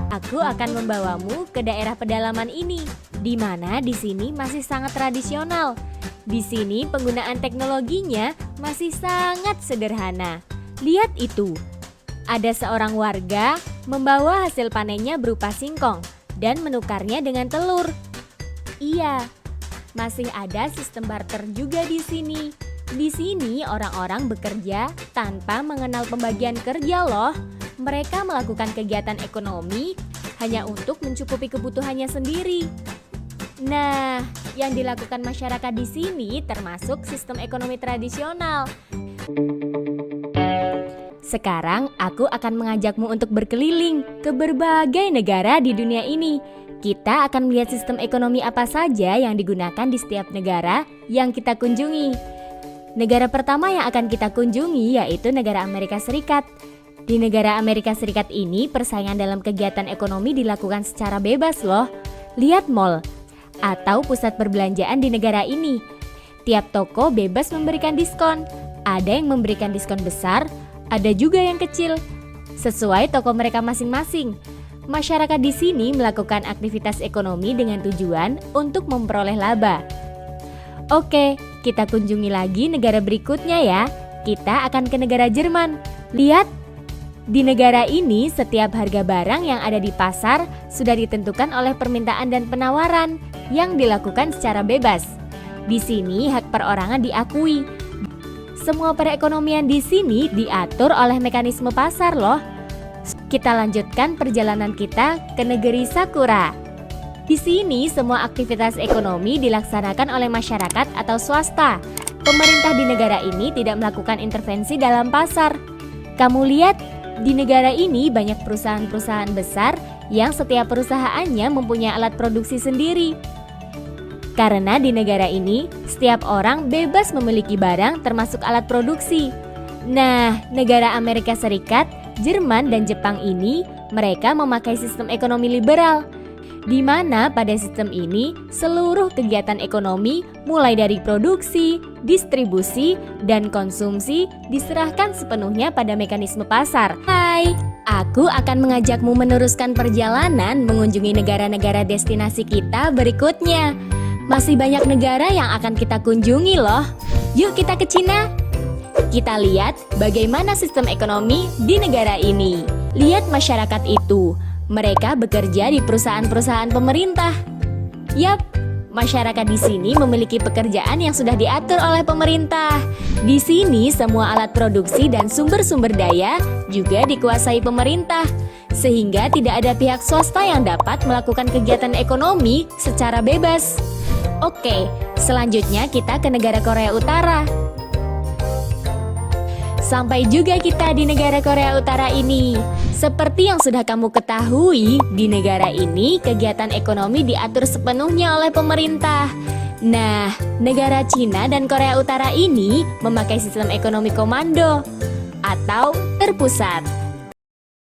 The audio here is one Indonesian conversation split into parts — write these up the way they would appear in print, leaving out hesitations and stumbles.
Aku akan membawamu ke daerah pedalaman ini, di mana di sini masih sangat tradisional. Di sini penggunaan teknologinya masih sangat sederhana. Lihat itu, ada seorang warga membawa hasil panennya berupa singkong dan menukarnya dengan telur. Iya, masih ada sistem barter juga di sini. Di sini orang-orang bekerja tanpa mengenal pembagian kerja loh. Mereka melakukan kegiatan ekonomi hanya untuk mencukupi kebutuhannya sendiri. Nah, yang dilakukan masyarakat di sini termasuk sistem ekonomi tradisional. Sekarang aku akan mengajakmu untuk berkeliling ke berbagai negara di dunia ini. Kita akan melihat sistem ekonomi apa saja yang digunakan di setiap negara yang kita kunjungi. Negara pertama yang akan kita kunjungi yaitu negara Amerika Serikat. Di negara Amerika Serikat ini, persaingan dalam kegiatan ekonomi dilakukan secara bebas loh. Lihat mall atau pusat perbelanjaan di negara ini. Tiap toko bebas memberikan diskon. Ada yang memberikan diskon besar, ada juga yang kecil. Sesuai toko mereka masing-masing. Masyarakat di sini melakukan aktivitas ekonomi dengan tujuan untuk memperoleh laba. Oke, kita kunjungi lagi negara berikutnya ya. Kita akan ke negara Jerman. Lihat, di negara ini setiap harga barang yang ada di pasar sudah ditentukan oleh permintaan dan penawaran yang dilakukan secara bebas. Di sini hak perorangan diakui. Semua perekonomian di sini diatur oleh mekanisme pasar loh. Kita lanjutkan perjalanan kita ke negeri Sakura. Di sini semua aktivitas ekonomi dilaksanakan oleh masyarakat atau swasta. Pemerintah di negara ini tidak melakukan intervensi dalam pasar. Kamu lihat, di negara ini banyak perusahaan-perusahaan besar yang setiap perusahaannya mempunyai alat produksi sendiri. Karena di negara ini, setiap orang bebas memiliki barang termasuk alat produksi. Nah, negara Amerika Serikat, Jerman, dan Jepang ini, mereka memakai sistem ekonomi liberal, di mana pada sistem ini seluruh kegiatan ekonomi mulai dari produksi, distribusi, dan konsumsi diserahkan sepenuhnya pada mekanisme pasar. Hai, aku akan mengajakmu meneruskan perjalanan mengunjungi negara-negara destinasi kita berikutnya. Masih banyak negara yang akan kita kunjungi loh. Yuk kita ke Cina. Kita lihat bagaimana sistem ekonomi di negara ini. Lihat masyarakat itu. Mereka bekerja di perusahaan-perusahaan pemerintah. Yap, masyarakat di sini memiliki pekerjaan yang sudah diatur oleh pemerintah. Di sini semua alat produksi dan sumber-sumber daya juga dikuasai pemerintah. Sehingga tidak ada pihak swasta yang dapat melakukan kegiatan ekonomi secara bebas. Oke, selanjutnya kita ke negara Korea Utara. Sampai juga kita di negara Korea Utara ini. Seperti yang sudah kamu ketahui, di negara ini kegiatan ekonomi diatur sepenuhnya oleh pemerintah. Nah, negara Cina dan Korea Utara ini memakai sistem ekonomi komando atau terpusat.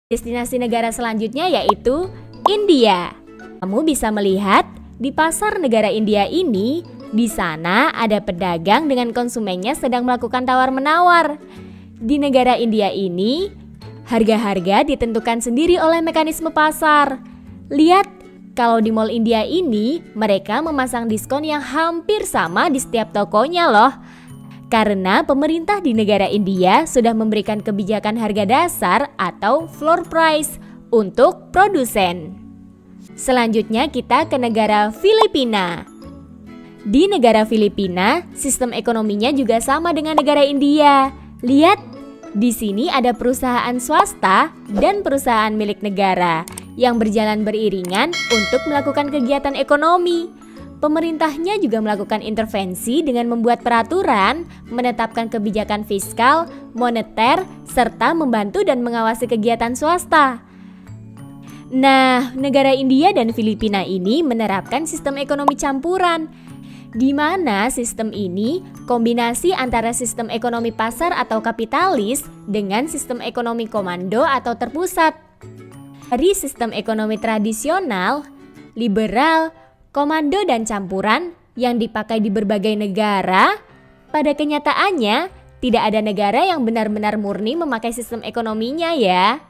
Destinasi negara selanjutnya yaitu India. Kamu bisa melihat di pasar negara India ini, di sana ada pedagang dengan konsumennya sedang melakukan tawar-menawar. Di negara India ini, harga-harga ditentukan sendiri oleh mekanisme pasar. Lihat, kalau di mall India ini, mereka memasang diskon yang hampir sama di setiap tokonya loh. Karena pemerintah di negara India sudah memberikan kebijakan harga dasar atau floor price untuk produsen. Selanjutnya kita ke negara Filipina. Di negara Filipina, sistem ekonominya juga sama dengan negara India. Lihat, di sini ada perusahaan swasta dan perusahaan milik negara yang berjalan beriringan untuk melakukan kegiatan ekonomi. Pemerintahnya juga melakukan intervensi dengan membuat peraturan, menetapkan kebijakan fiskal, moneter, serta membantu dan mengawasi kegiatan swasta. Nah, negara India dan Filipina ini menerapkan sistem ekonomi campuran, di mana sistem ini kombinasi antara sistem ekonomi pasar atau kapitalis dengan sistem ekonomi komando atau terpusat. Dari sistem ekonomi tradisional, liberal, komando, dan campuran yang dipakai di berbagai negara, pada kenyataannya tidak ada negara yang benar-benar murni memakai sistem ekonominya ya.